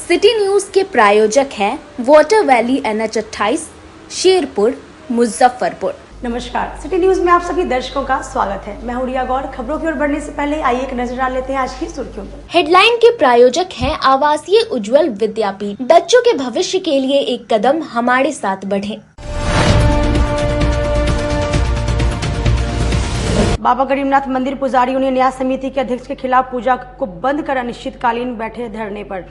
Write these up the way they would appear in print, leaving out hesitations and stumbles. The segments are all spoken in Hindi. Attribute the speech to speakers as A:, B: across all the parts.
A: सिटी न्यूज के प्रायोजक हैं water valley NH 28 Sherpur Muzaffarpur.
B: नमस्कार, सिटी न्यूज में आप सभी दर्शकों का स्वागत है। मैं हूं रिया गौर। खबरों की ओर बढ़ने से पहले आइए एक नजर डाल लेते हैं आज की सुर्खियों पर।
A: हेडलाइन के प्रायोजक हैं आवासीय उज्जवल विद्यापीठ। बच्चों के भविष्य के लिए एक कदम हमारे साथ बढ़ें।
B: बाबा गरीबनाथ मंदिर पुजारियों ने न्याय समिति के अध्यक्ष के खिलाफ पूजा को बंद कर अनिश्चितकालीन बैठे धरने पर।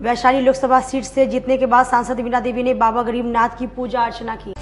B: वैशाली लोकसभा सीट से जीतने के बाद सांसद वीणा देवी ने बाबा गरीबनाथ की पूजा अर्चना की।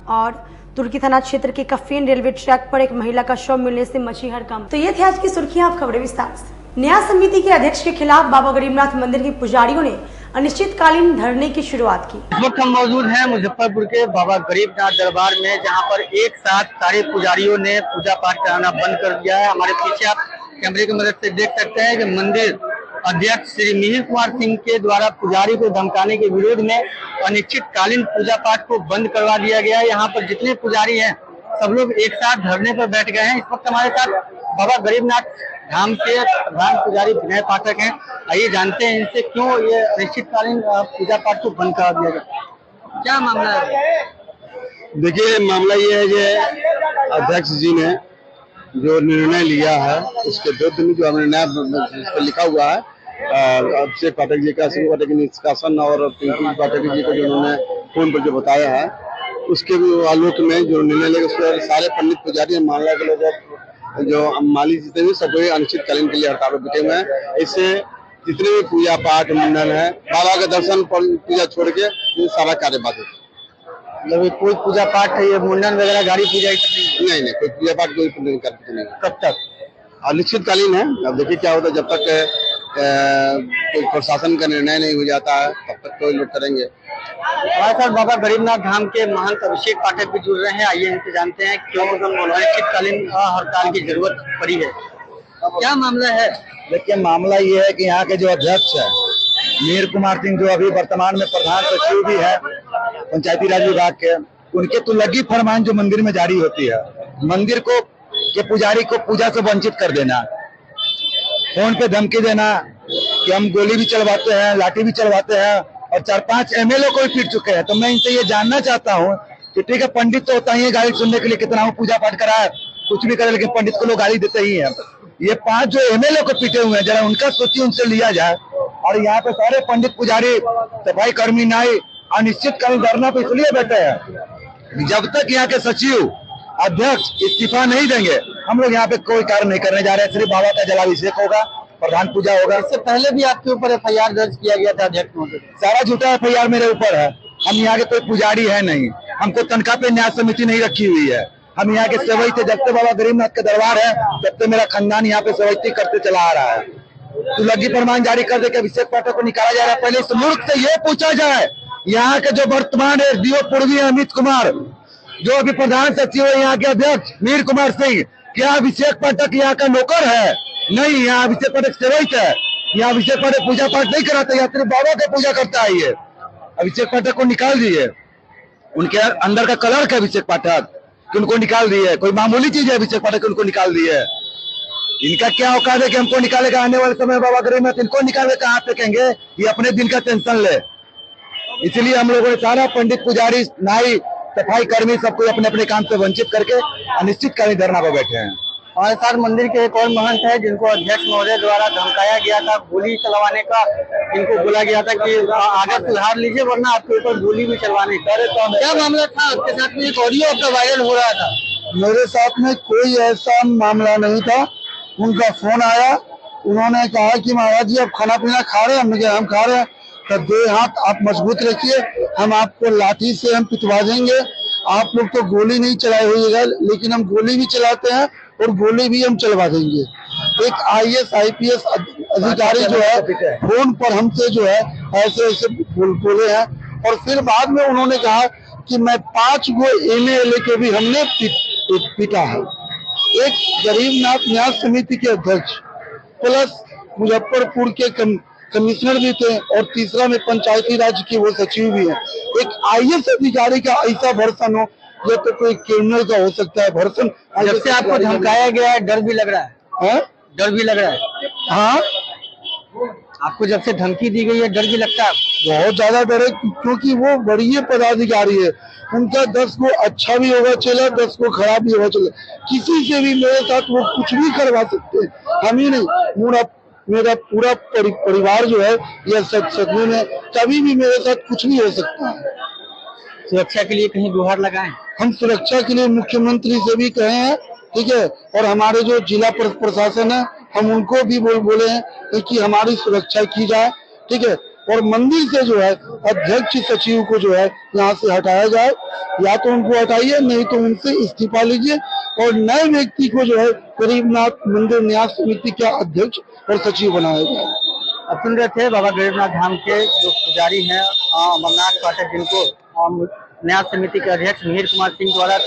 B: और तुर्की थाना क्षेत्र के कफीन रेलवे ट्रैक पर एक महिला का शव मिलने से मची हड़कंप। तो ये थी आज की सुर्खियां, आप खबरें विस्तार से। न्याय समिति के अध्यक्ष के खिलाफ बाबा गरीबनाथ मंदिर के पुजारियों ने अनिश्चितकालीन धरने की शुरुआत की।
C: इस वक्त हम मौजूद हैं मुजफ्फरपुर के बाबा गरीबनाथ दरबार में, जहां पर एक साथ सारे पुजारियों ने पूजा पाठ कराना बंद कर दिया है। हमारे पीछे आप कैमरे की मदद से देख सकते हैं कि मंदिर अध्यक्ष श्री मिहिर कुमार सिंह के द्वारा पुजारी को धमकाने के विरोध में अनिश्चितकालीन पूजा पाठ को बंद करवा दिया गया है। यहाँ पर जितने पुजारी हैं सब लोग एक साथ धरने पर बैठ गए हैं। इस वक्त हमारे साथ बाबा गरीबनाथ धाम के प्रधान पुजारी विनय पाठक हैं। आइए जानते हैं इनसे क्यों ये अनिश्चितकालीन पूजा पाठ को बंद करा दिया गया, क्या मामला है?
D: देखिए, मामला ये है कि अध्यक्ष जी ने जो निर्णय लिया है उसके विरुद्ध में जो निर्णय इस पर लिखा हुआ है अभिषेक पाठक जी का, सिंह पाठक निष्कासन और पिंकू पाठक जी को जो उन्होंने फोन पर जो बताया है उसके आलोक में जो निर्णय लिया, उस पर सारे पंडित पुजारी मामला के लोग जो माली जितने भी सब अनिश्चितकालीन के लिए हड़ताल पर बैठे हुए हैं। इससे जितने भी पूजा पाठ मुंडन है, बाबा के दर्शन पूजा छोड़ के सारा कार्य बाधित।
C: मतलब कोई पूजा पाठ है, ये मुंडन वगैरह गाड़ी पूजा
D: नहीं, कोई पूजा पाठ कोई नहीं करते नहीं।
C: कब तक?
D: अनिश्चितकालीन है। अब देखिए क्या होता है, जब तक कोई प्रशासन का निर्णय नहीं हो जाता है तब तक कोई लोग करेंगे।
C: हमारे साथ बाबा गरीबनाथ धाम के महंत अभिषेक पाठक भी जुड़ रहे हैं। आइए इनसे जानते हैं क्यों अनिश्चितकालीन हड़ताल की जरूरत पड़ी है, क्या मामला है?
E: देखिए, मामला ये है कि यहाँ के जो अध्यक्ष है मिहिर कुमार सिंह, जो अभी वर्तमान में प्रधान सचिव भी है पंचायती राज विभाग के, उनके तो लगी फरमान जो मंदिर में जारी होती है, मंदिर को के पुजारी को पूजा से वंचित कर देना, फोन पे धमकी देना कि हम गोली भी चलवाते हैं, लाठी भी चलवाते हैं, और 4-5 MLA को भी पीट चुके हैं। तो मैं इनसे ये जानना चाहता हूँ कि ठीक है, पंडित तो होता ही है गाली सुनने के लिए, कितना वो पूजा पाठ कराए कुछ भी करे, लेकिन पंडित को लोग गाली देते ही है। ये 5 जो MLA को पीटे हुए हैं, जरा उनका सोचिए, उनसे लिया जाए। और यहाँ पे सारे पंडित पुजारी, सफाई कर्मी, नाई अनिश्चितकालीन धरना पे इसलिए बैठे हैं, जब तक यहाँ के सचिव अध्यक्ष इस्तीफा नहीं देंगे हम लोग यहाँ पे कोई कार्य नहीं करने जा रहे हैं। सिर्फ बाबा का जलाभिषेक होगा, प्रधान पूजा होगा।
C: इससे पहले भी आपके ऊपर FIR दर्ज किया गया था अध्यक्ष महोदय।
E: सारा झूठा FIR मेरे ऊपर है। हम यहाँ के कोई पुजारी है नहीं, हमको तनख्वाह पे न्याय समिति नहीं रखी हुई है। हम यहाँ के सेवई थे, जब से बाबा गरीबनाथ का दरबार है तब से मेरा खानदान यहाँ पे सेवैती करते चला आ रहा है। तो लगी फरमान जारी कर दे के अभिषेक पाठक को निकाला जा रहा है। पहले इस मुल्क से ये पूछा जाए, यहाँ के जो वर्तमान DO पूर्वी अमित कुमार, जो अभी प्रधान सचिव है यहाँ के अध्यक्ष मिहिर कुमार सिंह, क्या अभिषेक पाठक यहाँ का नौकर है? नहीं, यहाँ अभिषेक पाठक सेवक है। यहाँ अभिषेक पाठक पूजा पाठ नहीं कराता, यहाँ सिर्फ बाबा का पूजा करता है। ये अभिषेक पाठक को निकाल दिए, उनके अंदर का कलर का अभिषेक पाठक कि उनको निकाल दिए। कोई मामूली चीज है अभिषेक पाठक, उनको निकाल दिए। इनका क्या औकात है कि हमको निकालेगा? आने वाले समय बाबा गरीबनाथ इनको निकाले कहाँ फेंकेंगे? ये अपने दिन का टेंशन ले। इसलिए हम लोगों ने सारा पंडित पुजारी, नाई, सफाई कर्मी सबको अपने अपने काम से वंचित करके अनिश्चितकालीन धरना पर बैठे हैं।
C: हमारे साथ मंदिर के एक और महंत है जिनको अध्यक्ष महोदय द्वारा धमकाया गया था, गोली चलवाने का इनको बोला गया था कि आगे सुधार लीजिए वरना आपके ऊपर गोली भी चलवाने का। क्या मामला था आपके साथ में? एक ऑडियो आपका वायरल हो रहा था।
E: मेरे साथ में कोई ऐसा मामला नहीं था। उनका फोन आया, उन्होंने कहा कि महाराज जी आप खाना पीना खा रहे हैं? हमने कहा हम खा रहे हैं। तो 2 हाथ आप मजबूत रखिए, हम आपको लाठी से हम पिटवा देंगे। आप लोग तो गोली नहीं चलाए होइएगा, लेकिन हम गोली भी चलाते हैं और गोली भी हम चलवा देंगे। एक IAS IPS अधिकारी जो है फोन पर हमसे जो है ऐसे ऐसे बोले हैं। और फिर बाद में उन्होंने कहा कि मैं 5 गो MLA के भी हमने पीटा है। एक गरीबनाथ न्याय समिति के अध्यक्ष प्लस मुजफ्फरपुर के कमिश्नर भी थे और तीसरा में पंचायती राज की वो सचिव भी है। एक IAS अधिकारी का ऐसा वर्षन हो
D: ये तो कोई क्रिमिनल का हो सकता है। भर्सन
C: जब से आपको धमकाया गया है, डर भी लग रहा है? डर भी लग रहा है?
D: हाँ,
C: आपको जब से धमकी दी गई है, डर भी लगता है?
D: बहुत ज्यादा डर है, क्योंकि वो बड़ी पदाधिकारी है। उनका 10 को अच्छा भी होगा चला, 10 को खराब भी होगा चला। किसी से भी मेरे साथ वो कुछ भी करवा सकते हैं। हम ही नहीं, मेरा पूरा परिवार जो है, यह सदमे में कभी भी मेरे साथ कुछ भी हो सकता है।
C: सुरक्षा के लिए कहीं गुहार लगाएं?
D: हम सुरक्षा के लिए मुख्यमंत्री से भी कहे हैं, ठीक है, और हमारे जो जिला प्रशासन है, हम उनको भी बोले हैं कि हमारी सुरक्षा की जाए, ठीक है। और मंदिर से जो है अध्यक्ष सचिव को जो है यहाँ से हटाया जाए, या तो उनको हटाइए, नहीं तो उनसे इस्तीफा लीजिए और नए व्यक्ति को जो है गरीबनाथ मंदिर न्यास समिति का अध्यक्ष और सचिव बनाया जाए।
C: अब सुन रहे थे बाबा गरीबनाथ धाम के जो पुजारी हैं अमरनाथ पाठक, जिनको न्यास समिति के अध्यक्ष मिहिर कुमार सिंह द्वारा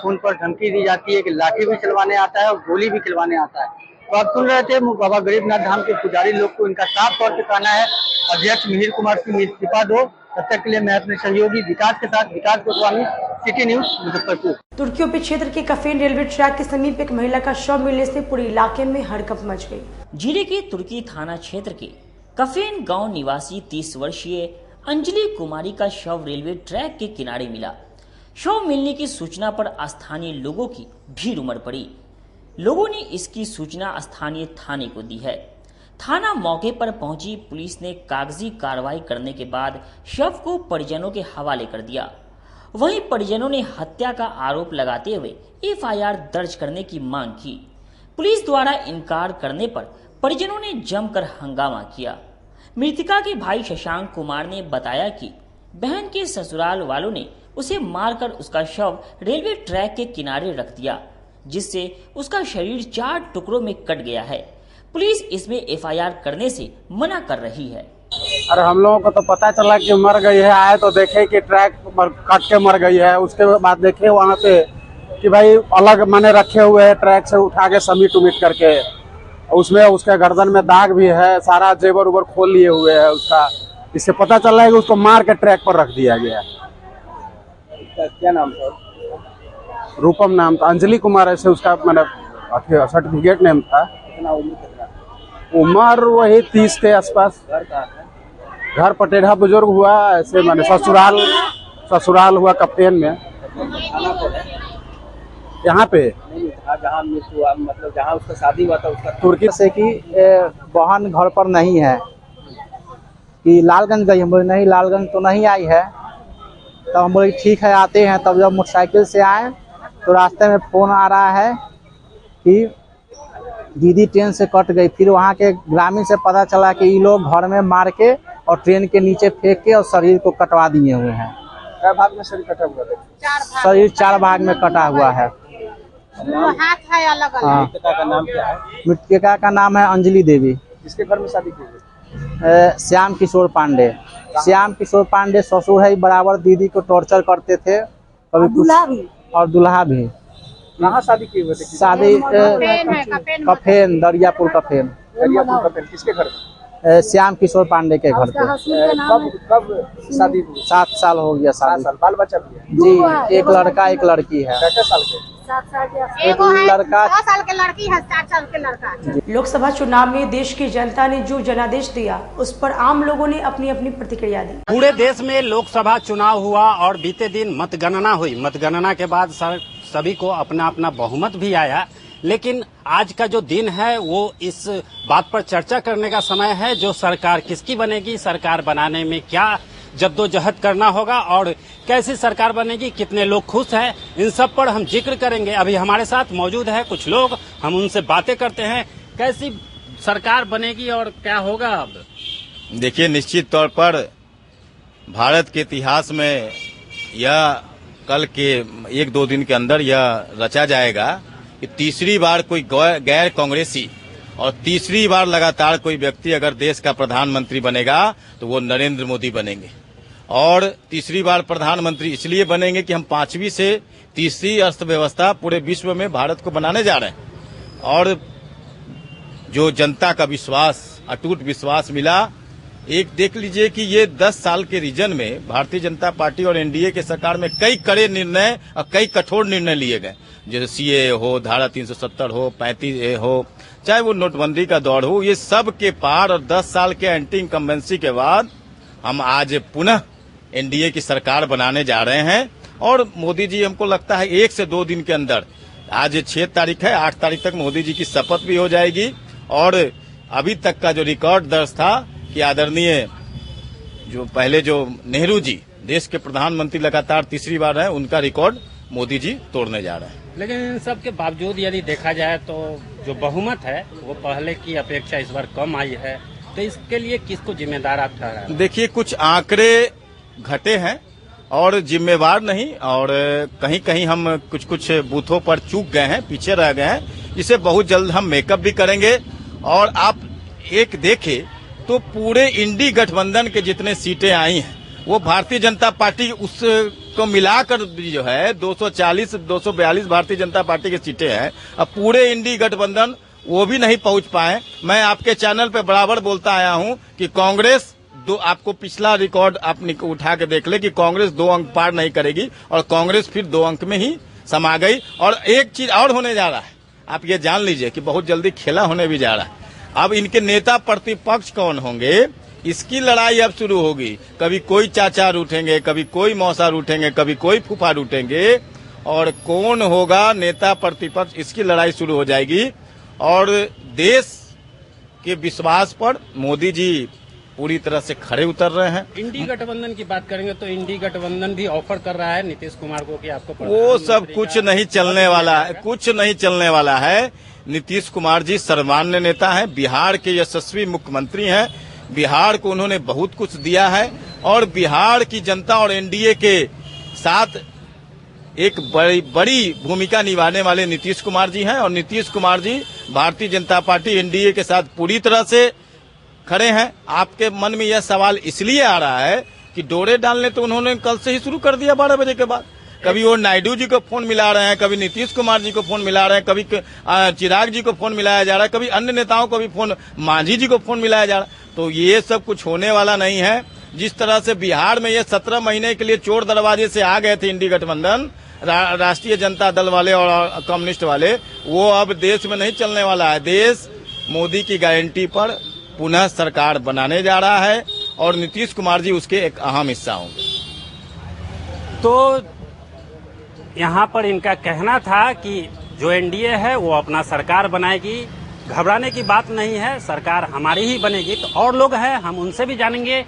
C: फोन पर धमकी दी जाती है कि लाठी भी चलवाने आता है और गोली भी खिलवाने आता है। तो आप सुन रहे थे बाबा गरीबनाथ धाम के पुजारी लोग को इनका साफ तौर पे कहना है, अध्यक्ष मिहिर कुमार सिंह इस्तीफा दो। तब तक के लिए मैं अपने सहयोगी विकास के साथ विकास गोस्वामी, सिटी न्यूज, मुजफ्फरपुर।
B: तुर्की ओपी क्षेत्र के कफेन रेलवे ट्रैक के समीप एक महिला का शव मिलने से पूरे इलाके में हड़कंप मच गई।
F: जिले के तुर्की थाना क्षेत्र के कफेन गांव निवासी 30 वर्षीय अंजलि कुमारी का शव रेलवे ट्रैक के किनारे मिला। शव मिलने की सूचना पर स्थानीय लोगों की भीड़ उमड़ पड़ी। लोगों ने इसकी सूचना स्थानीय थाने को दी है। थाना मौके पर पहुंची पुलिस ने कागजी कार्रवाई करने के बाद शव को परिजनों के हवाले कर दिया। वहीं परिजनों ने हत्या का आरोप लगाते हुए एफआईआर दर्ज करने की मांग की। पुलिस द्वारा इनकार करने पर परिजनों ने जमकर हंगामा किया। मृतका के भाई शशांक कुमार ने बताया कि बहन के ससुराल वालों ने उसे मारकर उसका शव रेलवे ट्रैक के किनारे रख दिया, जिससे उसका शरीर 4 टुकड़ों में कट गया है। पुलिस इसमें एफआईआर करने से मना कर रही है।
G: अरे हम लोगों को तो पता चला कि मर गई है, आए तो देखे कि ट्रैक कट के मर गई है। उसके बाद देखे वहाँ पे कि भाई अलग माने रखे हुए है, ट्रैक से उठा के समीट उमीट करके, उसमें उसके गर्दन में दाग भी है, सारा जेवर उबर खोल लिए हुए है उसका। इससे पता चल रहा है कि उसको मार के ट्रैक पर रख दिया गया।
C: क्या नाम था?
G: रूपम नाम था, अंजलि कुमार ऐसे उसका मतलब सर्टिफिकेट नेम था।
C: कितना उम्र?
G: उम्र वही 30 के आसपास। घर पटेढ़ा बुजुर्ग हुआ, ऐसे मैंने ससुराल हुआ कप्तेन में। यहाँ पे
C: जहाँ हुआ, मतलब जहाँ उसका शादी हुआ था उसका
H: तुर्की से कि बहन घर पर नहीं है, कि लालगंज गई। हम बोले नहीं, लालगंज तो नहीं आई है। तब हम बोले ठीक है आते हैं। तब जब मोटरसाइकिल से आए तो रास्ते में फोन आ रहा है कि दीदी ट्रेन से कट गई। फिर वहाँ के ग्रामीण से पता चला कि ये लोग घर में मार के और ट्रेन के नीचे फेंक के और शरीर को कटवा दिए हुए हैं।
C: क्या भाग में शरीर कटा हुआ है?
H: शरीर 4 भाग में कटा हुआ है।
I: हाथ है अलग अलग।
H: हाँ।
C: मृतका का नाम क्या है?
H: मृतका का नाम है अंजलि देवी।
C: किसके घर में शादी की?
H: श्याम किशोर पांडे। श्याम किशोर पांडे ससुर है, बराबर दीदी को टॉर्चर करते थे, कभी और दुल्हा भी।
C: कहाँ शादी की हुई थी?
H: शादी कफेन, दरियापुर कफेन।
C: किसके घर?
H: श्याम किशोर पांडे के घर पे।
C: कब शादी हुई?
H: 7 साल हो गया शादी।
C: बाल बच्चा भी है?
H: जी, एक लड़का एक लड़की है।
C: कितने साल के?
I: 7 साल के।
H: एक लड़का
I: 6 साल के लड़की है, 7 साल के लड़का।
B: लोकसभा चुनाव में देश की जनता ने जो जनादेश दिया, उस पर आम लोगों ने अपनी अपनी प्रतिक्रिया दी।
J: पूरे देश में लोकसभा चुनाव हुआ और बीते दिन मतगणना हुई। मतगणना के बाद सभी को अपना अपना बहुमत भी आया, लेकिन आज का जो दिन है वो इस बात पर चर्चा करने का समय है जो सरकार किसकी बनेगी, सरकार बनाने में क्या जद्दोजहद करना होगा और कैसी सरकार बनेगी, कितने लोग खुश हैं, इन सब पर हम जिक्र करेंगे। अभी हमारे साथ मौजूद है कुछ लोग, हम उनसे बातें करते हैं कैसी सरकार बनेगी और क्या होगा। अब
K: देखिए, निश्चित तौर पर भारत के इतिहास में यह कल के 1-2 दिन के अंदर यह रचा जाएगा कि तीसरी बार कोई गैर कांग्रेसी और तीसरी बार लगातार कोई व्यक्ति अगर देश का प्रधानमंत्री बनेगा तो वो नरेंद्र मोदी बनेंगे। और तीसरी बार प्रधानमंत्री इसलिए बनेंगे कि हम 5वीं से तीसरी अर्थव्यवस्था पूरे विश्व में भारत को बनाने जा रहे हैं। और जो जनता का विश्वास, अटूट विश्वास मिला एक देख लीजिए कि ये 10 साल के रीजन में भारतीय जनता पार्टी और एनडीए के सरकार में कई कड़े निर्णय और कई कठोर निर्णय लिए गए, जैसे सीए हो, धारा 370 हो, 35A हो, चाहे वो नोटबंदी का दौर हो, ये सब के पार। और 10 साल के एंटी इनकम्बेंसी के बाद हम आज पुनः एनडीए की सरकार बनाने जा रहे हैं। और मोदी जी, हमको लगता है 1 से 2 दिन के अंदर, आज 6 तारीख है, 8 तारीख तक मोदी जी की शपथ भी हो जाएगी। और अभी तक का जो रिकॉर्ड दर्ज था कि आदरणीय जो नेहरू जी देश के प्रधानमंत्री लगातार तीसरी बार है, उनका रिकॉर्ड मोदी जी तोड़ने जा रहे हैं।
J: लेकिन इन सब के बावजूद यदि देखा जाए तो जो बहुमत है वो पहले की अपेक्षा इस बार कम आई है, तो इसके लिए किसको जिम्मेदार आप ठहरा?
K: देखिए, कुछ आंकड़े घटे हैं और जिम्मेवार नहीं, और कहीं कहीं हम कुछ बूथों पर चूक गए हैं, पीछे रह गए हैं, जिसे बहुत जल्द हम मेकअप भी करेंगे। और आप एक देखें तो पूरे इंडी गठबंधन के जितने सीटें आई हैं वो भारतीय जनता पार्टी उसको मिलाकर जो है 240-242 भारतीय जनता पार्टी की सीटें हैं। अब पूरे इंडी गठबंधन वो भी नहीं पहुंच पाए। मैं आपके चैनल पे बराबर बोलता आया हूं कि कांग्रेस आपको पिछला रिकॉर्ड आप उठा के देख ले कि कांग्रेस 2 अंक पार नहीं करेगी, और कांग्रेस फिर 2 अंक में ही समा गई। और एक चीज और होने जा रहा है, आप ये जान लीजिए कि बहुत जल्दी खेला होने भी जा रहा है। अब इनके नेता प्रतिपक्ष कौन होंगे, इसकी लड़ाई अब शुरू होगी। कभी कोई चाचा रूठेंगे, कभी कोई मौसा रूठेंगे, कभी कोई फूफा रूठेंगे, और कौन होगा नेता प्रतिपक्ष, इसकी लड़ाई शुरू हो जाएगी। और देश के विश्वास पर मोदी जी पूरी तरह से खड़े उतर रहे हैं।
J: इंडी गठबंधन की बात करेंगे तो इंडी गठबंधन भी ऑफर कर रहा है नीतीश कुमार को कि आपको
K: वो सब कुछ नहीं चलने वाला है, कुछ नहीं चलने वाला है। नीतीश कुमार जी सर्वमान्य नेता हैं, बिहार के यशस्वी मुख्यमंत्री हैं, बिहार को उन्होंने बहुत कुछ दिया है, और बिहार की जनता और एनडीए के साथ एक बड़ी भूमिका निभाने वाले नीतीश कुमार जी हैं। और नीतीश कुमार जी भारतीय जनता पार्टी एनडीए के साथ पूरी तरह से खड़े हैं। आपके मन में यह सवाल इसलिए आ रहा है कि डोरे डालने तो उन्होंने कल से ही शुरू कर दिया 12 बजे के बाद। कभी वो नायडू जी को फोन मिला रहे हैं, कभी नीतीश कुमार जी को फोन मिला रहे हैं, कभी चिराग जी को फोन मिलाया जा रहा है, कभी अन्य नेताओं को भी फोन, मांझी जी को फोन मिलाया जा रहा है। तो ये सब कुछ होने वाला नहीं है। जिस तरह से बिहार में ये 17 महीने के लिए चोर दरवाजे से आ गए थे इंडी गठबंधन, राष्ट्रीय जनता दल वाले और कम्युनिस्ट वाले, वो अब देश में नहीं चलने वाला है। देश मोदी की गारंटी पर पुनः सरकार बनाने जा रहा है, और नीतीश कुमार जी उसके एक अहम हिस्सा होंगे।
J: तो यहाँ पर इनका कहना था कि जो एनडीए है वो अपना सरकार बनाएगी, घबराने की बात नहीं है, सरकार हमारी ही बनेगी। तो और लोग हैं, हम उनसे भी जानेंगे।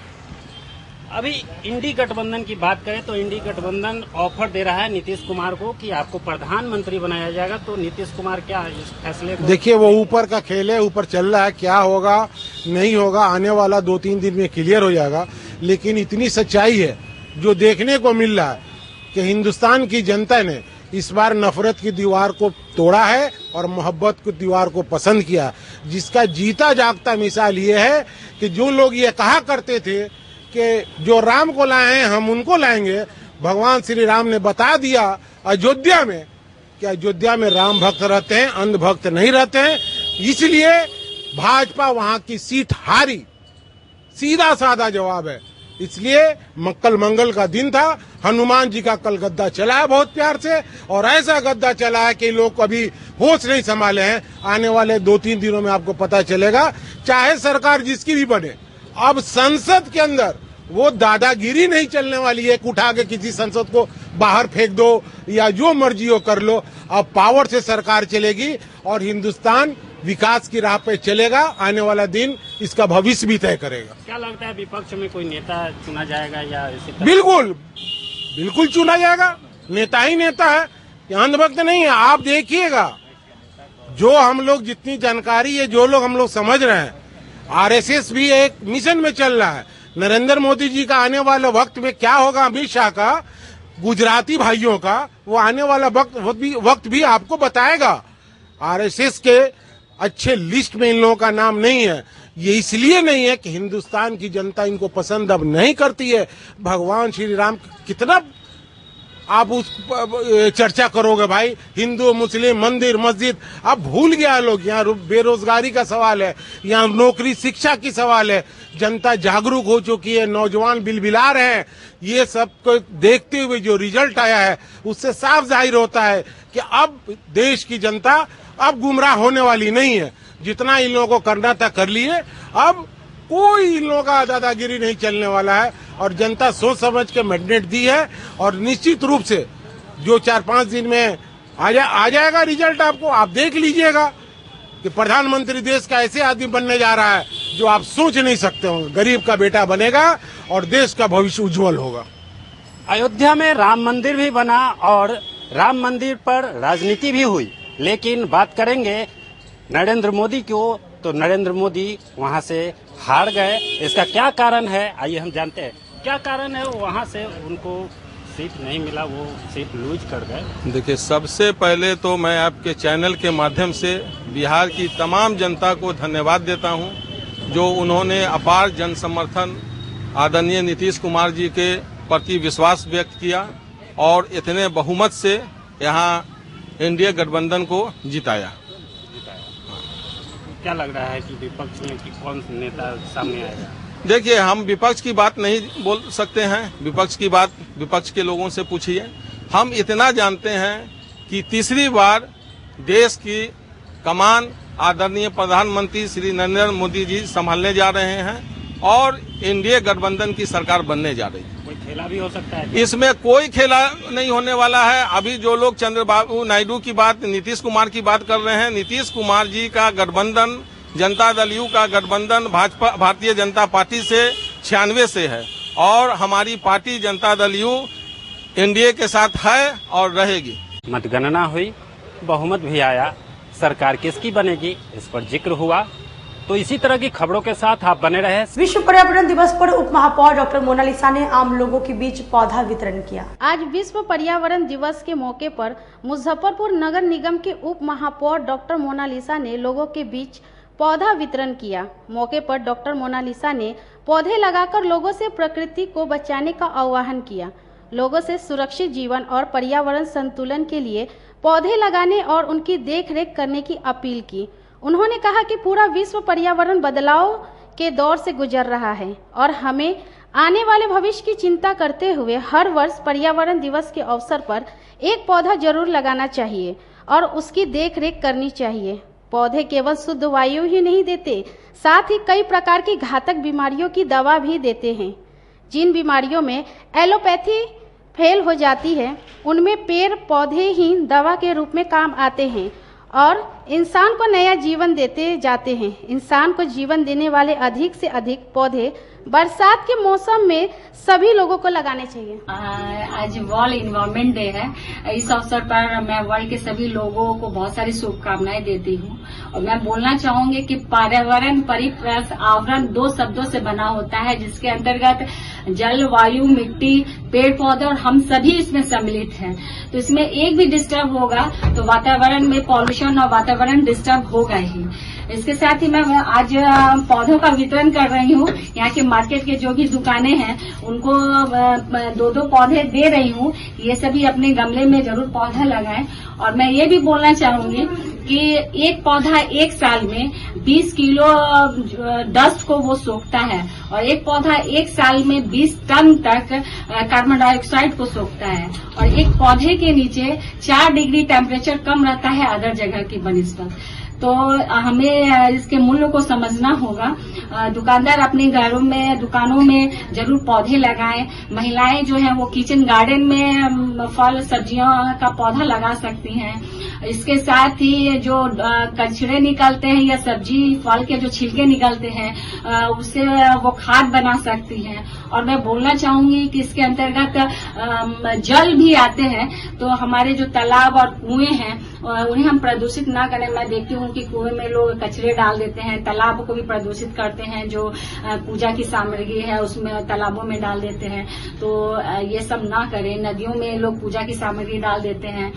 J: अभी इंडी गठबंधन की बात करें तो इंडी गठबंधन ऑफर दे रहा है नीतीश कुमार को कि आपको प्रधानमंत्री बनाया जाएगा, तो नीतीश कुमार क्या इस फैसले को?
L: देखिए, वो ऊपर का खेल है, ऊपर चल रहा है, क्या होगा नहीं होगा आने वाला 2-3 दिन में क्लियर हो जाएगा। लेकिन इतनी सच्चाई है जो देखने को मिल रहा है कि हिंदुस्तान की जनता ने इस बार नफरत की दीवार को तोड़ा है और मोहब्बत की दीवार को पसंद किया, जिसका जीता जागता मिसाल ये है कि जो लोग ये कहा करते थे कि जो राम को लाए हैं हम उनको लाएंगे, भगवान श्री राम ने बता दिया अयोध्या में कि अयोध्या में राम भक्त रहते हैं, अंध भक्त नहीं रहते हैं। इसलिए भाजपा वहां की सीट हारी, सीधा साधा जवाब है। इसलिए कल मंगल का दिन था, हनुमान जी का कल गद्दा चला है बहुत प्यार से, और ऐसा गद्दा चला है कि लोग अभी होश नहीं संभाले हैं। आने वाले 2-3 दिनों में आपको पता चलेगा, चाहे सरकार जिसकी भी बने, अब संसद के अंदर वो दादागिरी नहीं चलने वाली है, उठा के किसी सांसद को बाहर फेंक दो या जो मर्जी हो कर लो। अब पावर से सरकार चलेगी और हिंदुस्तान विकास की राह पे चलेगा। आने वाला दिन इसका भविष्य भी तय करेगा।
J: क्या लगता है विपक्ष में कोई नेता चुना जाएगा या इसी तरह?
L: बिल्कुल चुना जाएगा। नेता ही नेता है, अंधभक्त नहीं है। आप देखिएगा, जो हम लोग जितनी जानकारी है, जो लोग हम लोग समझ रहे हैं, आरएसएस भी एक मिशन में चल रहा है। नरेंद्र मोदी जी का आने वाले वक्त में क्या होगा, अमित शाह का, गुजराती भाइयों का, वो आने वाला वक्त भी आपको बताएगा। आरएसएस के अच्छे लिस्ट में इन लोगों का नाम नहीं है। ये इसलिए नहीं है कि हिंदुस्तान की जनता इनको पसंद अब नहीं करती है। भगवान श्री राम कितना आप उस चर्चा करोगे भाई। हिंदू मुस्लिम मंदिर मस्जिद अब भूल गया लोग। यहाँ बेरोजगारी का सवाल है, यहाँ नौकरी शिक्षा की सवाल है। जनता जागरूक हो चुकी है, नौजवान बिलबिला रहे हैं। ये सब को देखते हुए जो रिजल्ट आया है उससे साफ जाहिर होता है कि अब देश की जनता अब गुमराह होने वाली नहीं है। जितना इन लोगों को करना था कर लिए, अब कोई इन लोगों का दादागिरी नहीं चलने वाला है और जनता सोच समझ के मैंडेट दी है और निश्चित रूप से जो 4-5 दिन में आ जाएगा रिजल्ट। आपको आप देख लीजिएगा कि प्रधानमंत्री देश का ऐसे आदमी बनने जा रहा है जो आप सोच नहीं सकते हो। गरीब का बेटा बनेगा और देश का भविष्य उज्जवल होगा।
J: अयोध्या में राम मंदिर भी बना और राम मंदिर पर राजनीति भी हुई, लेकिन बात करेंगे नरेंद्र मोदी को, तो नरेंद्र मोदी वहां से हार गए। इसका क्या कारण है, आइए हम जानते हैं क्या कारण है वहां से उनको सीट नहीं मिला, वो सीट लूज कर गए।
M: देखिए, सबसे पहले तो मैं आपके चैनल के माध्यम से बिहार की तमाम जनता को धन्यवाद देता हूं, जो उन्होंने अपार जन समर्थन आदरणीय नीतीश कुमार जी के प्रति विश्वास व्यक्त किया और इतने बहुमत से यहां एनडीए गठबंधन को जिताया।
J: क्या लग रहा है कि विपक्ष में कि कौन नेता सामने आएगा?
M: देखिए, हम विपक्ष की बात नहीं बोल सकते हैं। विपक्ष की बात विपक्ष के लोगों से पूछिए। हम इतना जानते हैं कि तीसरी बार देश की कमान आदरणीय प्रधानमंत्री श्री नरेंद्र मोदी जी संभालने जा रहे हैं और एनडीए गठबंधन की सरकार बनने जा रही है।
J: कोई खेला भी हो सकता है
M: इसमें? कोई खेला नहीं होने वाला है। अभी जो लोग चंद्रबाबू नायडू की बात, नीतीश कुमार की बात कर रहे हैं, नीतीश कुमार जी का गठबंधन जनता दल यू का गठबंधन भाजपा भारतीय जनता पार्टी से 96 से है और हमारी party Janata Dal you NDA के साथ है और रहेगी।
J: मतगणना हुई, बहुमत भी आया, सरकार किसकी बनेगी इस पर जिक्र हुआ। तो इसी तरह की खबरों के साथ आप बने रहे।
B: विश्व पर्यावरण दिवस पर उप महापौर डॉक्टर मोनालिसा ने आम लोगों के बीच पौधा वितरण किया।
N: आज विश्व पर्यावरण दिवस के मौके पर मुजफ्फरपुर नगर निगम के उप महापौर डॉक्टर मोनालिसा ने लोगों के बीच पौधा वितरण किया। मौके पर डॉक्टर मोनालिसा ने पौधे लगाकर लोगों से प्रकृति को बचाने का आह्वान किया। लोगों से सुरक्षित जीवन और पर्यावरण संतुलन के लिए पौधे लगाने और उनकी देखरेख करने की अपील की। उन्होंने कहा कि पूरा विश्व पर्यावरण बदलाव के दौर से गुजर रहा है और हमें आने वाले भविष्य की चिंता करते हुए हर वर्ष पर्यावरण दिवस के अवसर पर एक पौधा जरूर लगाना चाहिए और उसकी देखरेख करनी चाहिए। पौधे केवल शुद्ध वायु ही नहीं देते, साथ ही कई प्रकार की घातक बीमारियों की दवा भी देते हैं। जिन बीमारियों में एलोपैथी फेल हो जाती है, उनमें पेड़ पौधे ही दवा के रूप में काम आते हैं और इंसान को नया जीवन देते जाते हैं। इंसान को जीवन देने वाले अधिक से अधिक पौधे बरसात के मौसम में सभी लोगों को लगाने चाहिए।
O: आज वर्ल्ड इन्वायरमेंट डे है। इस अवसर पर मैं वर्ल्ड के सभी लोगों को बहुत सारी शुभकामनाएं देती हूँ और मैं बोलना चाहूंगी कि पर्यावरण परिवेश आवरण 2 शब्दों से बना होता है, जिसके अंतर्गत जल, वायु, मिट्टी, पेड़ पौधे और हम सभी इसमें सम्मिलित हैं। तो इसमें एक भी डिस्टर्ब होगा तो वातावरण में पॉल्यूशन और वातावरण डिस्टर्ब होगा ही। इसके साथ ही मैं आज पौधों का वितरण कर रही हूँ। यहाँ के मार्केट के जो भी दुकानें हैं उनको 2-2 पौधे दे रही हूँ। ये सभी अपने गमले में जरूर पौधा लगाएं। और मैं ये भी बोलना चाहूंगी कि एक पौधा एक साल में 20 किलो डस्ट को वो सोखता है और एक पौधा एक साल में 20 टन तक कार्बन डाइऑक्साइड को सोखता है और एक पौधे के नीचे 4 डिग्री टेम्परेचर कम रहता है अदर जगह की बनिस्बत। तो हमें इसके मूल्य को समझना होगा। दुकानदार अपने घरों में, दुकानों में जरूर पौधे लगाएं। महिलाएं जो हैं वो किचन गार्डन में फल सब्जियों का पौधा लगा सकती हैं। इसके साथ ही जो कचरे निकलते हैं या सब्जी फल के जो छिलके निकलते हैं उससे वो खाद बना सकती हैं। और मैं बोलना चाहूंगी कि इसके अंतर्गत जल भी आते हैं, तो हमारे जो तालाब और कुएं हैं उन्हें हम प्रदूषित ना करें। मैं देखती हूँ कि कुएं में लोग कचरे डाल देते हैं, तालाब को भी प्रदूषित करते हैं, जो पूजा की सामग्री है उसमें तालाबों में डाल देते हैं। तो ये सब ना करें। नदियों में लोग पूजा की सामग्री डाल देते हैं,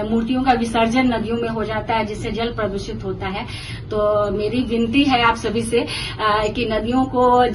O: मूर्तियों का विसर्जन नदियों में हो जाता होता है जिससे जल प्रदूषित होता है। तो मेरी विनती है आप सभी से कि नदियों को,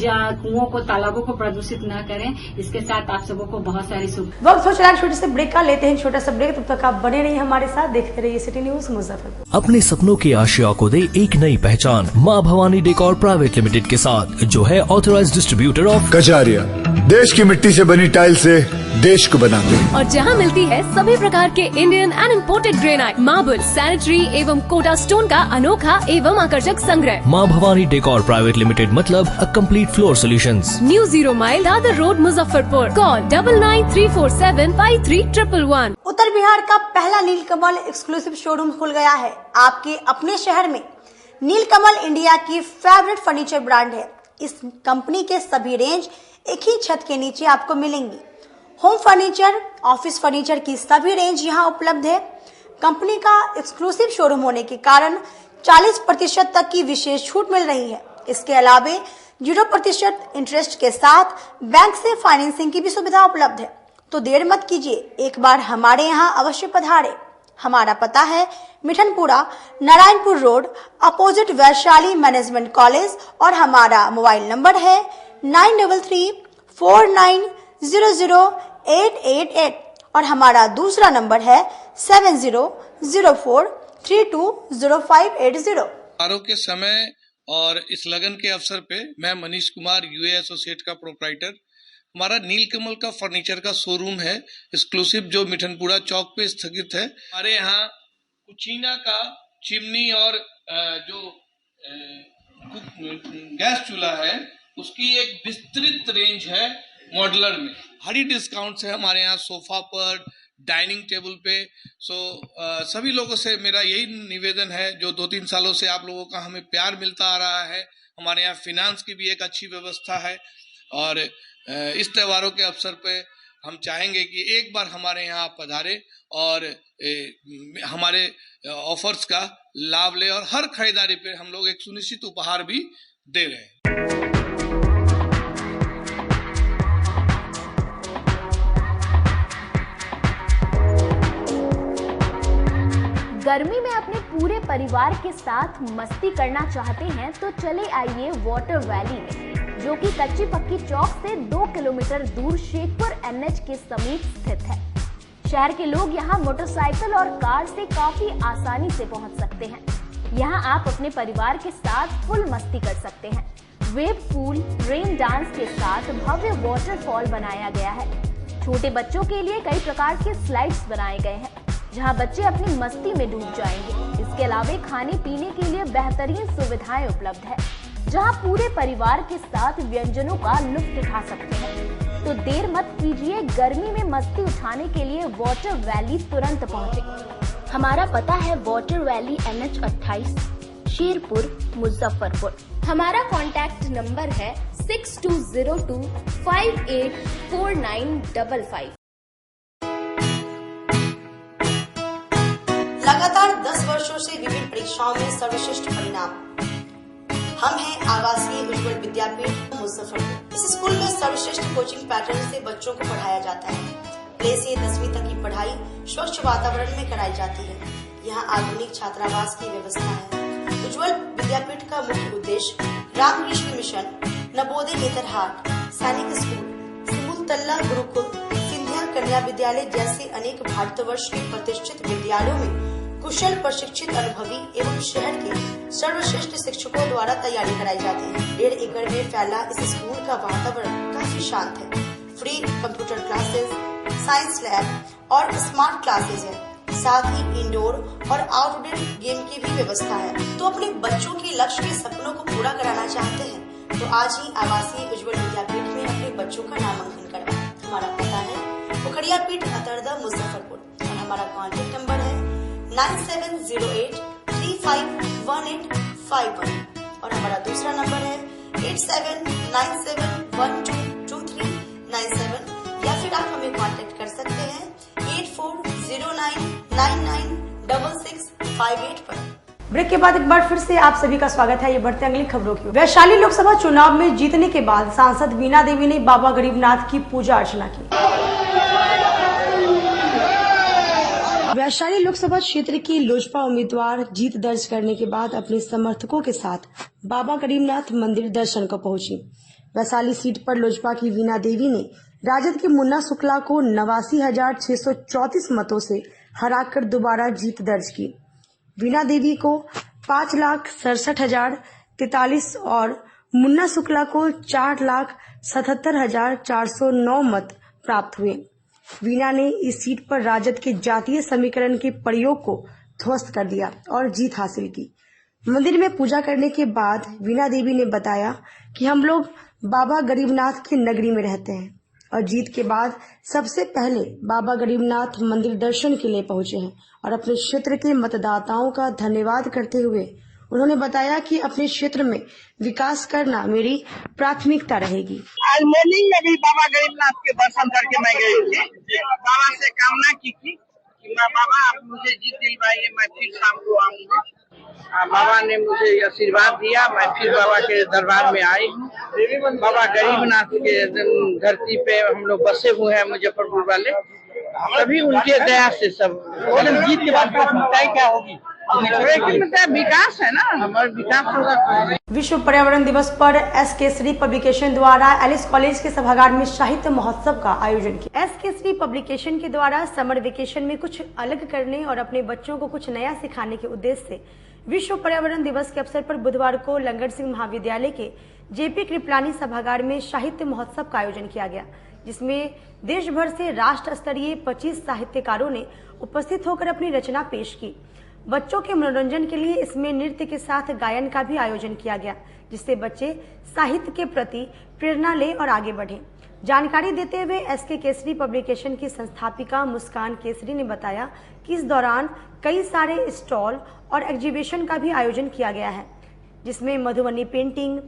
O: कुओं को, तालाबों को प्रदूषित न करें। इसके साथ आप सबों को बहुत सारी शुभकामनाएं।
B: वक्त हो चला छोटे से ब्रेक का, लेते हैं छोटा सा ब्रेक। तब तक आप बने रहिए हमारे साथ, देखते रहिए सिटी न्यूज मुजफ्फरपुर।
P: अपने सपनों की आशिया को दे एक नई पहचान माँ भवानी डेकोर प्राइवेट लिमिटेड के साथ, जो है ऑथराइज्ड डिस्ट्रीब्यूटर ऑफ
Q: कजारिया। देश की मिट्टी से बनी टाइल से देश को बनाते हैं,
R: और जहां मिलती है सभी प्रकार के Indian and imported granite, marble, sanitary एवं कोटा स्टोन का अनोखा एवं आकर्षक संग्रह।
P: माँ भवानी डेकोर प्राइवेट लिमिटेड मतलब a complete floor solutions.
R: New 0 mile Dadar road Muzaffarpur. Call 9934753111।
B: उत्तर बिहार का पहला नीलकमल एक्सक्लूसिव शोरूम खुल गया है आपके अपने शहर में। नीलकमल इंडिया की फेवरेट फर्नीचर ब्रांड है। इस कंपनी के सभी रेंज एक ही छत के नीचे आपको मिलेंगी। होम फर्नीचर, ऑफिस फर्नीचर की सभी रेंज यहाँ उपलब्ध है। कंपनी का एक्सक्लूसिव शोरूम होने के कारण 40% तक की विशेष छूट मिल रही है। इसके अलावा 0% इंटरेस्ट के साथ बैंक से फाइनेंसिंग की भी सुविधा उपलब्ध है। तो देर मत कीजिए, एक बार हमारे यहाँ अवश्य पधारे। हमारा पता है Mithanpura, Narayanpur road, opposite Vaishali management college, और हमारा मोबाइल नंबर है 9334900888 और हमारा दूसरा नंबर है 7004320580।
S: त्योहारों के समय और इस लगन के अवसर पे मैं मनीष कुमार, यूए एसोसिएट का प्रोप्राइटर, हमारा नीलकमल का फर्नीचर का शोरूम है एक्सक्लूसिव, जो मिठनपुरा चौक पे स्थगित है। हमारे यहाँ कुचीना का चिमनी और जो गैस चूल्हा है उसकी एक विस्तृत रेंज है मॉडलर में। भारी डिस्काउंट है हमारे यहाँ सोफा पर, डाइनिंग टेबल पे। सभी लोगों से मेरा यही निवेदन है, जो 2-3 सालों से आप लोगों का हमें प्यार मिलता आ रहा है। हमारे यहाँ फिनांस की भी एक अच्छी व्यवस्था है, और इस त्योहारों के अवसर पे हम चाहेंगे कि एक बार हमारे यहाँ आप पधारें और हमारे ऑफर्स का लाभ ले, और हर खरीदारी पे हम लोग एक सुनिश्चित उपहार भी दे रहे हैं।
A: गर्मी में अपने पूरे परिवार के साथ मस्ती करना चाहते हैं तो चले आइए वाटर वैली में, जो कि कच्ची पक्की चौक से 2 किलोमीटर दूर शेखपुर NH के समीप स्थित है। शहर के लोग यहाँ मोटरसाइकिल और कार से काफी आसानी से पहुँच सकते हैं। यहाँ आप अपने परिवार के साथ फुल मस्ती कर सकते हैं। वेव पूल, रेन डांस के साथ भव्य वाटरफॉल बनाया गया है। छोटे बच्चों के लिए कई प्रकार के स्लाइड्स बनाए गए हैं, जहां बच्चे अपनी मस्ती में डूब जाएंगे। इसके अलावा खाने पीने के लिए बेहतरीन सुविधाएं उपलब्ध है, जहां पूरे परिवार के साथ व्यंजनों का लुत्फ उठा सकते हैं। तो देर मत कीजिए, गर्मी में मस्ती उठाने के लिए वाटर वैली तुरंत पहुंचे। हमारा पता है water valley NH 28, Sherpur, Muzaffarpur. हमारा कॉन्टैक्ट नंबर है 6202584955।
B: लगातार 10 वर्षों से विभिन्न परीक्षाओं में सर्वश्रेष्ठ परिणाम। हम हैं आवासीय उज्ज्वल विद्यापीठ मुजफ्फरपुर। इस स्कूल में सर्वश्रेष्ठ कोचिंग पैटर्न से बच्चों को पढ़ाया जाता है। प्ले से 10वीं तक की पढ़ाई स्वच्छ वातावरण में कराई जाती है। यहाँ आधुनिक छात्रावास की व्यवस्था है। उज्ज्वल विद्यापीठ का मुख्य उद्देश्य रामकृष्ण मिशन, नवोदय नेतरहाट, सैनिक स्कूल, सिमुलतल्ला गुरुकुल, सिंधिया कन्या विद्यालय जैसे अनेक भारतवर्ष के प्रतिष्ठित विद्यालयों में कुशल, प्रशिक्षित, अनुभवी एवं शहर के सर्वश्रेष्ठ शिक्षकों द्वारा तैयारी कराई जाती है। 1.5 एकड़ में फैला इस स्कूल का वातावरण काफी शांत है। Free computer classes, science lab और स्मार्ट क्लासेस है। साथ ही इंडोर और आउटडोर गेम की भी व्यवस्था है। तो अपने बच्चों के लक्ष्य के सपनों को पूरा कराना चाहते हैं तो आज ही आवासीय उज्ज्वल विद्यापीठ में अपने बच्चों का नामांकन करवाएं। हमारा पता है पोखरिया पीठ, अतरदा, मुजफ्फरपुर, और हमारा कॉन्टेक्ट नंबर है 9708351851 और हमारा दूसरा नंबर है 8797122397, या फिर आप हमें कांटेक्ट कर सकते हैं 8409996658 पर। ब्रेक के बाद एक बार फिर से आप सभी का स्वागत है। ये बढ़ते अगली खबरों की। वैशाली लोकसभा चुनाव में जीतने के बाद सांसद बीना देवी ने बाबा गरीबनाथ की पूजा अर्चना की। वैशाली लोकसभा क्षेत्र की लोजपा उम्मीदवार जीत दर्ज करने के बाद अपने समर्थकों के साथ बाबा गरीबनाथ मंदिर दर्शन को पहुंची। वैशाली सीट पर लोजपा की वीणा देवी ने राजद के मुन्ना शुक्ला को 89,634 मतों से हराकर दोबारा जीत दर्ज की। वीणा देवी को 5,67,043 और मुन्ना शुक्ला को 4,77,409 मत प्राप्त हुए। वीणा ने इस सीट पर राजद के जातीय समीकरण के प्रयोग को ध्वस्त कर दिया और जीत हासिल की। मंदिर में पूजा करने के बाद वीणा देवी ने बताया कि हम लोग बाबा गरीबनाथ की नगरी में रहते हैं और जीत के बाद सबसे पहले बाबा गरीबनाथ मंदिर दर्शन के लिए पहुंचे हैं और अपने क्षेत्र के मतदाताओं का धन्यवाद करते हुए उन्होंने बताया कि अपने क्षेत्र में विकास करना मेरी प्राथमिकता रहेगी।
T: आज मॉर्निंग में भी बाबा गरीबनाथ के दर्शन करके मैं गई थी। बाबा से कामना की थी कि बाबा आप मुझे जीत दिलवाइए, मैं फिर शाम को आऊंगा। बाबा ने मुझे आशीर्वाद दिया, मैं फिर बाबा के दरबार में आई हूँ। बाबा गरीबनाथ के धरती पे हम लोग बसे हुए हैं, मुजफ्फरपुर वाले सभी उनके दया से सब। जीत के बाद प्राथमिकताएं क्या होगी? विकास है ना, हमारा विकास होगा।
B: विश्व पर्यावरण दिवस पर एस केसरी पब्लिकेशन द्वारा एलिस कॉलेज के सभागार में साहित्य महोत्सव का आयोजन किया। एस केसरी पब्लिकेशन के द्वारा समर वेकेशन में कुछ अलग करने और अपने बच्चों को कुछ नया सिखाने के उद्देश्य से विश्व पर्यावरण दिवस के अवसर पर बुधवार को लंगर सिंह महाविद्यालय के जेपी कृपलानी सभागार में साहित्य महोत्सव का आयोजन किया गया, जिसमें देश भर से राष्ट्र स्तरीय 25 साहित्यकारों ने उपस्थित होकर अपनी रचना पेश की। बच्चों के मनोरंजन के लिए इसमें नृत्य के साथ गायन का भी आयोजन किया गया, जिससे बच्चे साहित्य के प्रति प्रेरणा ले और आगे बढ़े। जानकारी देते हुए एसके केसरी पब्लिकेशन की संस्थापिका मुस्कान केसरी ने बताया कि इस दौरान कई सारे स्टॉल और एग्जीबिशन का भी आयोजन किया गया है, जिसमें मधुबनी पेंटिंग,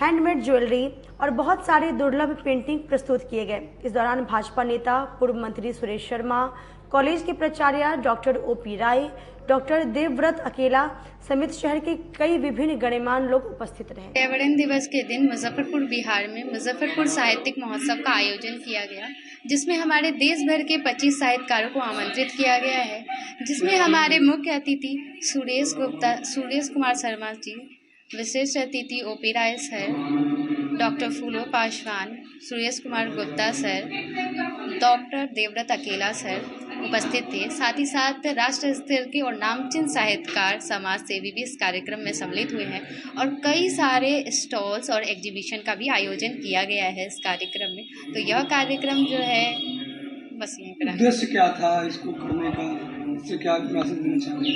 B: हैंडमेड ज्वेलरी और बहुत सारे दुर्लभ पेंटिंग प्रस्तुत किए गए। इस दौरान भाजपा नेता पूर्व मंत्री सुरेश शर्मा, कॉलेज के प्राचार्य डॉक्टर ओपी राय, डॉक्टर देवव्रत अकेला समेत शहर के कई विभिन्न गणमान्य लोग उपस्थित रहे।
U: पर्यावरण दिवस के दिन मुजफ्फरपुर बिहार में मुजफ्फरपुर साहित्यिक महोत्सव का आयोजन किया गया, जिसमें हमारे देश भर के 25 साहित्यकारों को आमंत्रित किया गया है, जिसमें हमारे मुख्य अतिथि सुरेश कुमार शर्मा जी, विशेष अतिथि ओपी राय सर, डॉक्टर फूलो पासवान, सुरेश कुमार गुप्ता सर, डॉक्टर देवव्रत अकेला सर उपस्थित थे। साथ ही साथ राष्ट्र स्तर के और नामचीन साहित्यकार, समाज सेवी भी इस कार्यक्रम में सम्मिलित हुए हैं और कई सारे स्टॉल्स और एग्जीबिशन का भी आयोजन किया गया है इस कार्यक्रम में। तो यह कार्यक्रम जो है बस यहीं पर।
V: उद्देश्य क्या था इसको करने का? इससे क्या मैसेज देना चाहेंगे?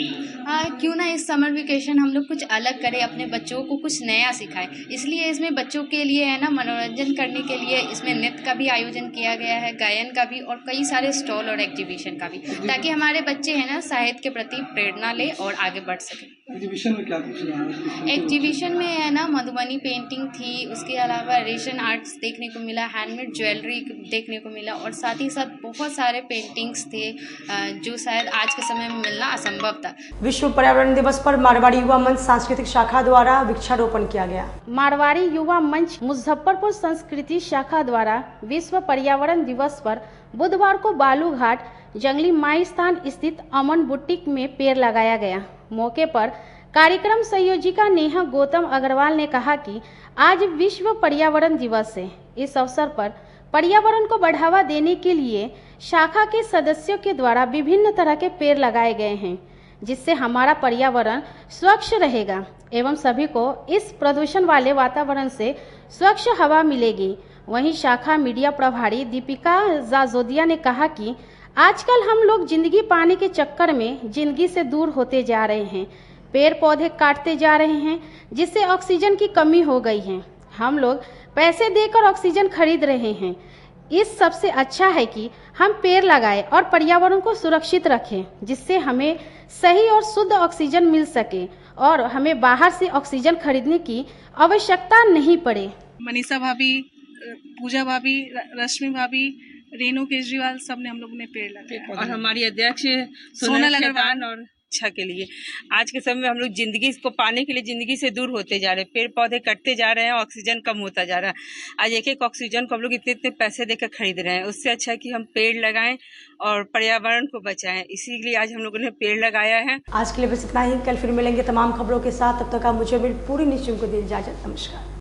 U: क्यों ना इस समर वेकेशन हम लोग कुछ अलग करें, अपने बच्चों को कुछ नया सिखाएं। इसलिए इसमें बच्चों के लिए है ना मनोरंजन करने के लिए इसमें नृत्य का भी आयोजन किया गया है, गायन का भी और कई सारे स्टॉल और एग्जीबिशन का भी, ताकि हमारे बच्चे है ना साहित्य के प्रति प्रेरणा ले और आगे बढ़ सके।
V: एग्जीबिशन में क्या कुछ रहा?
U: एग्जीबिशन में है ना मधुबनी पेंटिंग थी, उसके अलावा रेशन आर्ट्स देखने को मिला, हैंडमेड ज्वेलरी देखने को मिला और साथ ही साथ बहुत सारे पेंटिंग्स थे जो शायद आज के समय में मिलना असंभव था।
B: विश्व पर्यावरण दिवस पर मारवाड़ी युवा मंच सांस्कृतिक शाखा द्वारा वृक्षारोपण किया गया।
N: मारवाड़ी युवा मंच मुजफ्फरपुर संस्कृति शाखा द्वारा विश्व पर्यावरण दिवस पर बुधवार को बालूघाट जंगली माई स्थान स्थित अमन बुटीक में पेड़ लगाया गया। मौके पर कार्यक्रम संयोजिका नेहा गौतम अग्रवाल ने कहा कि आज विश्व पर्यावरण दिवस है। इस अवसर पर पर्यावरण को बढ़ावा देने के लिए शाखा के सदस्यों के द्वारा विभिन्न तरह के पेड़ लगाए गए हैं, जिससे हमारा पर्यावरण स्वच्छ रहेगा एवं सभी को इस प्रदूषण वाले वातावरण से स्वच्छ हवा मिलेगी। वहीं शाखा मीडिया प्रभारी दीपिका जाजोदिया ने कहा कि आजकल हम लोग जिंदगी पाने के चक्कर में जिंदगी से दूर होते जा रहे हैं, पेड़ पौधे काटते जा रहे हैं, जिससे ऑक्सीजन की कमी हो गई है। हम लोग पैसे देकर ऑक्सीजन खरीद रहे हैं। इस सबसे अच्छा है कि हम पेड़ लगाएं और पर्यावरण को सुरक्षित रखें, जिससे हमें सही और शुद्ध ऑक्सीजन मिल सके और हमें बाहर से ऑक्सीजन खरीदने की आवश्यकता नहीं पड़े।
W: मनीषा भाभी, पूजा भाभी, रश्मि भाभी, रेणु केजरीवाल सब ने हम लोग ने पेड़ लगाया और हमारी अध्यक्ष सोनल अग्रवाल और
D: अच्छा के लिए। आज के समय में हम लोग जिंदगी को पाने के लिए जिंदगी से दूर होते जा रहे हैं, पेड़ पौधे कटते जा रहे हैं, ऑक्सीजन कम होता जा रहा है। आज एक एक ऑक्सीजन को हम लोग इतने इतने पैसे देकर खरीद रहे हैं। उससे अच्छा है कि हम पेड़ लगाएं और पर्यावरण को बचाएं। इसीलिए आज हम लोगों ने पेड़ लगाया है।
B: आज के लिए बस इतना ही। कल फिर मिलेंगे तमाम खबरों के साथ। तब तक आप मुझे पूरी निश्चिंत को दीजिए इजाजत। नमस्कार।